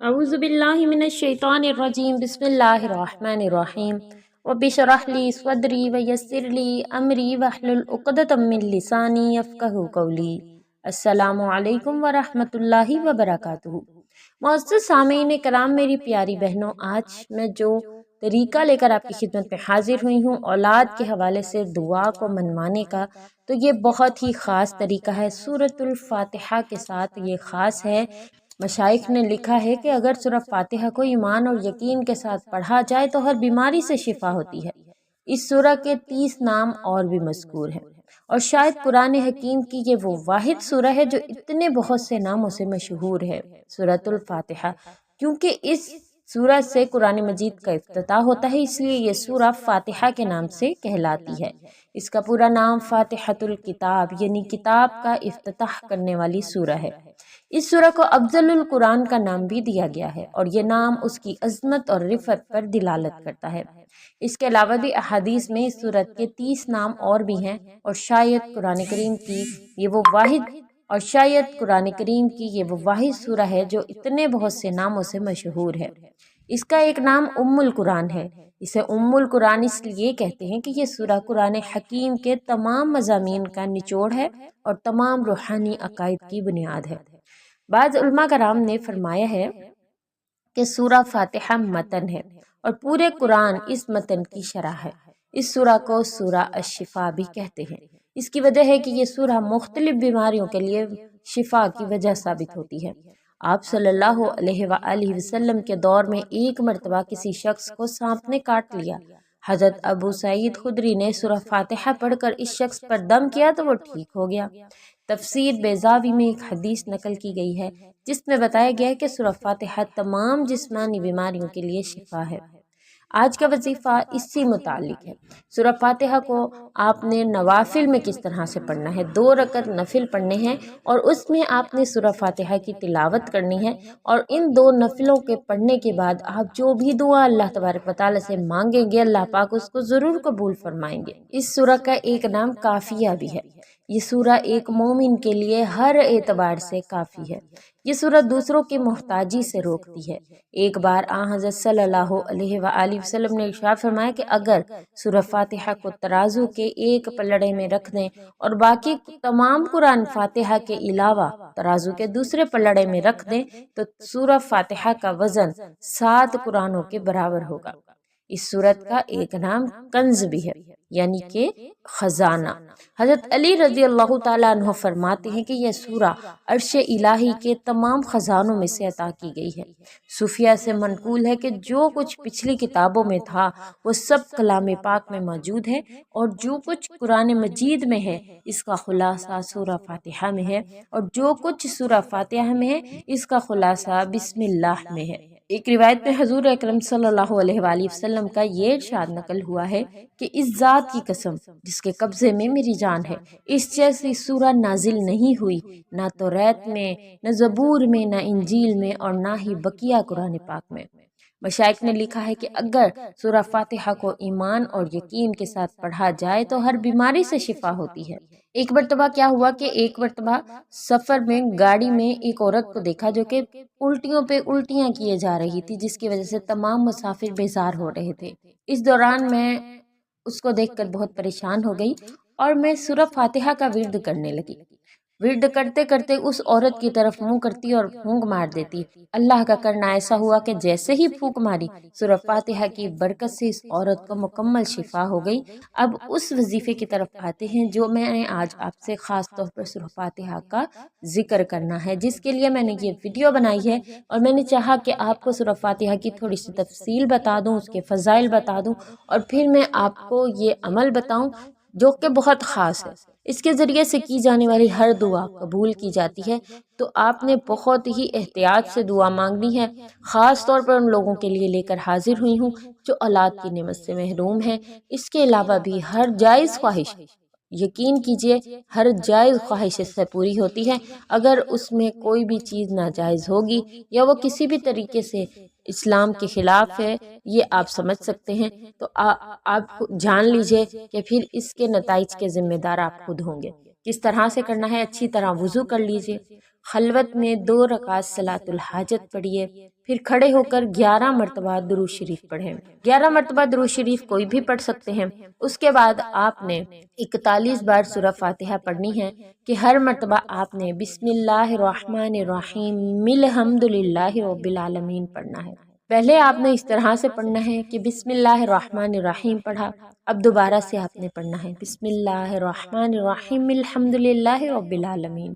अऊज़ु बिल्लाहि मिनश शैतानिर रजीम बिस्मिल्लाहिर रहमानिर रहीम रब्बि इश्रह ली सदरी व यस्सिर ली अमरी वहलुल उक़दतम मिन लिसानी यफ़क़हू क़ौली। अस्सलामु अलैकुम व रहमतुल्लाहि व बरकातुहू। मुअज़्ज़ज़ सामीन कराम, मेरी प्यारी बहनों, आज मैं जो तरीका लेकर आपकी खिदमत में हाजिर हुई हूँ औलाद के हवाले से दुआ को मनवाने का, तो ये बहुत ही ख़ास तरीका है। सूरतुल फ़ातिहा के साथ ये ख़ास है। मशाइख ने लिखा है कि अगर सूरह फातिहा को ईमान और यकीन के साथ पढ़ा जाए तो हर बीमारी से शिफा होती है। इस सूरह के 30 नाम और भी मज़कूर हैं और शायद कुरान हकीम की ये वो वाहिद सूरह है जो इतने बहुत से नामों से मशहूर है, सूरतुल फातिहा। क्योंकि इस सूरह से कुरान मजीद का इफ्तिताह होता है, इसलिए ये सूरह फातिहा के नाम से कहलाती है। इसका पूरा नाम फातिहतुल किताब यानी किताब का इफ्तिताह करने वाली सूरह है। इस सूरह को अफजलुल कुरान का नाम भी दिया गया है और ये नाम उसकी अज़मत और रिफ़त पर दिलालत करता है। इसके अलावा भी अहादीस में इस सूरत के 30 नाम और भी हैं और शायद कुरान करीम की ये वो वाहिद सूरह है जो इतने बहुत से नामों से मशहूर है। इसका एक नाम उम्मुल कुरान है। इसे उम्मुल कुरान इसलिए कहते हैं कि ये सूरह कुरान हकीम के तमाम मज़ामीन का निचोड़ है और तमाम रूहानी अकायद की बुनियाद है। बाज़ उलमा कराम ने फरमाया है कि सूरह फातिहा मतन है और पूरे कुरान इस मतन की शरह है। इस सूरह को सूरह अश-शिफा भी कहते हैं। इसकी वजह है कि ये सूरह मुख्तलिफ बीमारियों के लिए शिफा की वजह साबित होती है। आप सल्लल्लाहु अलैहि वसल्लम के दौर में एक मरतबा किसी शख्स को सांप ने काट लिया। हज़रत अबू सईद खुदरी ने सूरह फातिहा पढ़कर इस शख्स पर दम किया तो वो ठीक हो गया। तफसीर बेज़ावी में एक हदीस नकल की गई है जिसमें बताया गया है कि सूरह फातिहा तमाम जिस्मानी बीमारियों के लिए शिफा है। आज का वजीफ़ा इसी मुतालिक है। सूरह फातिहा को आपने नवाफिल में किस तरह से पढ़ना है, 2 रकत नफिल पढ़ने हैं और उसमें आपने सूरह फातिहा की तिलावत करनी है। और इन 2 नफिलों के पढ़ने के बाद आप जो भी दुआ अल्लाह तबारक व तआला से मांगेंगे, अल्लाह पाक उसको ज़रूर कबूल फरमाएंगे। इस सूरह का एक नाम काफिया भी है। ये सूरह एक मोमिन के लिए हर एतबार से काफ़ी है। ये सूरह दूसरों की मोहताजी से रोकती है। एक बार हज़रत सल्लल्लाहु अलैहि वसल्लम ने इरशाद फरमाया कि अगर सूरह फातिहा को तराजू के एक पलड़े में रख दें और बाकी तमाम कुरान फातिहा के अलावा तराजू के दूसरे पलड़े में रख दें तो सूरह फातिहा का वजन 7 कुरानों के बराबर होगा। इस सूरत का एक नाम कंज भी है यानी कि खजाना। हज़रत अली रज़ी अल्लाह ताला अन्हु फरमाते हैं कि यह सूरह अर्श इलाही के तमाम खजानों में से अता की गई है। सूफिया से मनकूल है कि जो कुछ पिछली किताबों में था वो सब कलाम पाक में मौजूद है और जो कुछ कुरान मजीद में है इसका खुलासा सूरह फातिहा में है और जो कुछ सूरह फातिहा में है इसका खुलासा बिस्मिल्लाह में है। एक रिवायत में हजूर अकरम सल्लल्लाहु अलैहि वसल्लम का ये इरशाद नकल हुआ है कि इस ज़ात की कसम जिसके कब्जे में मेरी जान है, इस जैसी सूरह नाजिल नहीं हुई, ना तो रैत में, न ज़बूर में, न इंजील में और ना ही बकिया कुरान पाक में। मशाइख ने लिखा है कि अगर सूरह फातिहा को ईमान और यकीन के साथ पढ़ा जाए तो हर बीमारी से शिफा होती है। एक मरतबा क्या हुआ कि एक मरतबा सफ़र में गाड़ी में एक औरत को देखा जो कि उल्टियों पे उल्टियाँ किए जा रही थी, जिसकी वजह से तमाम मुसाफिर बेजार हो रहे थे। इस दौरान मैं उसको देखकर बहुत परेशान हो गई और मैं सूरह फातिहा का विर्द करने लगी। विर्द करते करते उस औरत की तरफ मुंह करती और फूंक मार देती। अल्लाह का करना ऐसा हुआ कि जैसे ही फूंक मारी सूरह फातिहा की बरकत से इस औरत को मुकम्मल शिफा हो गई। अब उस वजीफे की तरफ आते हैं जो मैंने आज आपसे ख़ास तौर पर सूरह फातिहा का जिक्र करना है, जिसके लिए मैंने ये वीडियो बनाई है और मैंने चाहा कि आपको सूरह फातिहा की थोड़ी सी तफसील बता दूँ, उसके फ़ज़ाइल बता दूँ और फिर मैं आपको ये अमल बताऊँ जो कि बहुत ख़ास है। इसके ज़रिए से की जाने वाली हर दुआ कबूल की जाती है। तो आपने बहुत ही एहतियात से दुआ मांगनी है। ख़ास तौर पर उन लोगों के लिए लेकर हाजिर हुई हूँ जो औलाद की नेमत से महरूम हैं। इसके अलावा भी हर जायज़ ख्वाहिश, यकीन कीजिए हर जायज़ ख्वाहिश इससे पूरी होती है। अगर उसमें कोई भी चीज़ नाजायज़ होगी या वो किसी भी तरीके से इस्लाम के ख़िलाफ़ है, ये आप समझ सकते हैं, तो आप जान लीजिए कि फिर इसके नताइज के ज़िम्मेदार आप खुद होंगे। किस तरह से करना है, अच्छी तरह वुज़ू कर लीजिए, خلوت میں 2 رکعت صلاۃ الحاجت پڑھیے، پھر کھڑے ہو کر 11 مرتبہ درود شریف پڑھیں۔ 11 مرتبہ درود شریف کوئی بھی پڑھ سکتے ہیں۔ اس کے بعد آپ نے 41 بار سورہ فاتحہ پڑھنی ہے کہ ہر مرتبہ آپ نے بسم اللہ الرحمن الرحیم الحمد للہ رب العالمین پڑھنا ہے۔ پہلے آپ نے اس طرح سے پڑھنا ہے کہ بسم اللہ الرحمن الرحیم پڑھا، اب دوبارہ سے آپ نے پڑھنا ہے بسم اللہ الرحمن الرحیم الحمد للہ رب العالمین۔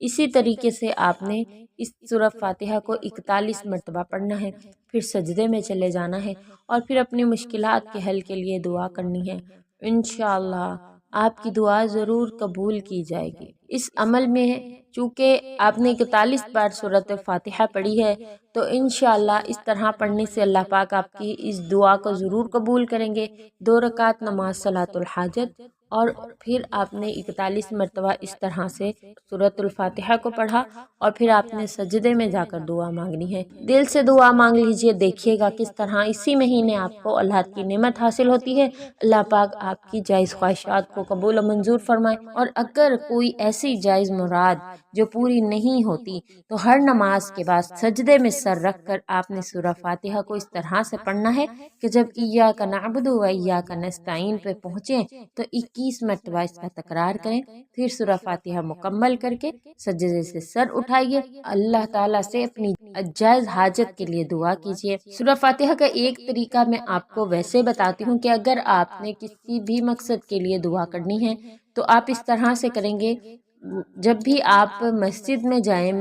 اسی طریقے سے آپ نے اس سورہ فاتحہ کو 41 مرتبہ پڑھنا ہے، پھر سجدے میں چلے جانا ہے اور پھر اپنی مشکلات کے حل کے لیے دعا کرنی ہے۔ انشاءاللہ آپ کی دعا ضرور قبول کی جائے گی۔ اس عمل میں چونکہ آپ نے 41 بار سورۃ الفاتحہ پڑھی ہے تو انشاءاللہ اس طرح پڑھنے سے اللہ پاک آپ کی اس دعا کو ضرور قبول کریں گے۔ 2 رکعت نماز صلاۃ الحاجت اور پھر آپ نے 41 مرتبہ اس طرح سے سورۃ الفاتحہ کو پڑھا اور پھر آپ نے سجدے میں جا کر دعا مانگنی ہے۔ دل سے دعا مانگ لیجئے، دیکھیے گا کس طرح اسی مہینے آپ کو اللہ کی نعمت حاصل ہوتی ہے۔ اللہ پاک آپ کی جائز خواہشات کو قبول و منظور فرمائے، اور اگر کوئی ایسی جائز مراد جو پوری نہیں ہوتی تو ہر نماز کے بعد سجدے میں سر رکھ کر آپ نے سورہ فاتحہ کو اس طرح سے پڑھنا ہے کہ جب ایاک نعبد و ایاک نستعین پہ پہنچیں تو 21 مرتبہ اس کا تکرار کریں، پھر سورہ فاتحہ مکمل کر کے سجدے سے سر اٹھائیے، اللہ تعالیٰ سے اپنی جائز حاجت کے لیے دعا کیجیے۔ سورہ فاتحہ کا ایک طریقہ میں آپ کو ویسے بتاتی ہوں کہ اگر آپ نے کسی بھی مقصد کے لیے دعا کرنی ہے تو آپ اس طرح سے کریں گے، جب بھی آپ مسجد میں جائیں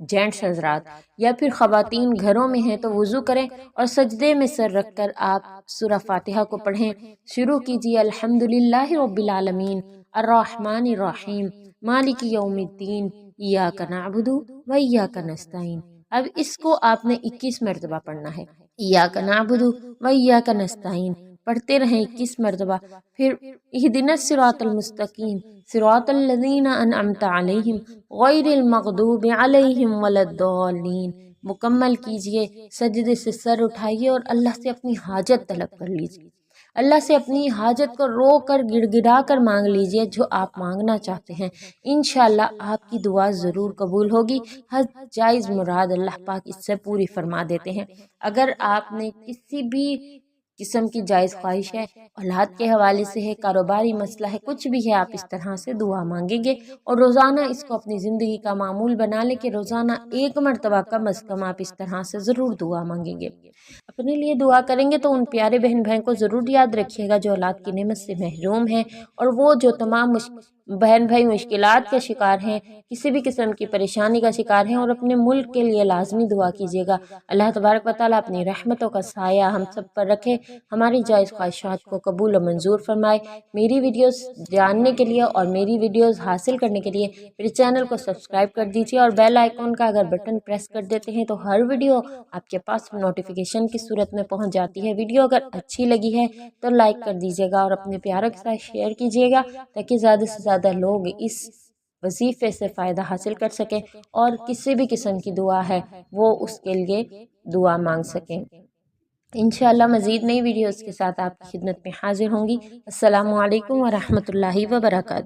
جینٹس حضرات یا پھر خواتین گھروں میں ہیں تو وضو کریں اور سجدے میں سر رکھ کر آپ سورہ فاتحہ کو پڑھیں۔ شروع کیجیے الحمدللہ رب العالمین الرحمن الرحیم مالک یوم الدین ایاک نعبد و ایاک نستعین۔ اب اس کو آپ نے 21 مرتبہ پڑھنا ہے، ایاک نعبد و ایاک نستعین پڑھتے رہیں 21 مرتبہ، پھر اہدنا الصراط المستقیم صراط الذین انعمت علیہم غیر المغضوب علیہم ولا الضالین مکمل کیجئے۔ سجدے سے سر اٹھائیے اور اللہ سے اپنی حاجت طلب کر لیجئے، اللہ سے اپنی حاجت کو رو کر گڑ گڑا کر مانگ لیجئے جو آپ مانگنا چاہتے ہیں، انشاءاللہ آپ کی دعا ضرور قبول ہوگی۔ ہر جائز مراد اللہ پاک اس سے پوری فرما دیتے ہیں۔ اگر آپ نے کسی بھی قسم کی جائز خواہش ہے، اولاد کے حوالے سے ہے، کاروباری مسئلہ ہے، کچھ بھی ہے، آپ اس طرح سے دعا مانگیں گے اور روزانہ اس کو اپنی زندگی کا معمول بنا لیں کہ روزانہ 1 مرتبہ کم از کم آپ اس طرح سے ضرور دعا مانگیں گے۔ اپنے لیے دعا کریں گے تو ان پیارے بہن بھائیوں کو ضرور یاد رکھیے گا جو اولاد کی نعمت سے محروم ہیں، اور وہ جو تمام بہن بھائی مشکلات کے شکار ہیں، کسی بھی قسم کی پریشانی کا شکار ہیں، اور اپنے ملک کے لیے لازمی دعا کیجیے گا۔ اللہ تبارک و تعالیٰ اپنی رحمتوں کا سایہ ہم سب پر رکھے، ہماری جائز خواہشات کو قبول و منظور فرمائے۔ میری ویڈیوز جاننے کے لیے اور میری ویڈیوز حاصل کرنے کے لیے میرے چینل کو سبسکرائب کر دیجیے اور بیل آئیکن کا اگر بٹن پریس کر دیتے ہیں تو ہر ویڈیو آپ کے پاس نوٹیفیکیشن کی صورت میں پہنچ جاتی ہے۔ ویڈیو اگر اچھی لگی ہے تو لائک کر دیجیے گا اور اپنے پیاروں کے ساتھ شیئر کیجیے گا تاکہ زیادہ سے زیادہ لوگ اس وظیفے سے فائدہ حاصل کر سکیں اور کسی بھی قسم کی دعا ہے وہ اس کے لیے دعا مانگ سکیں۔ انشاءاللہ مزید نئی ویڈیوز کے ساتھ آپ کی خدمت میں حاضر ہوں گی۔ السلام علیکم ورحمۃ اللہ وبرکاتہ۔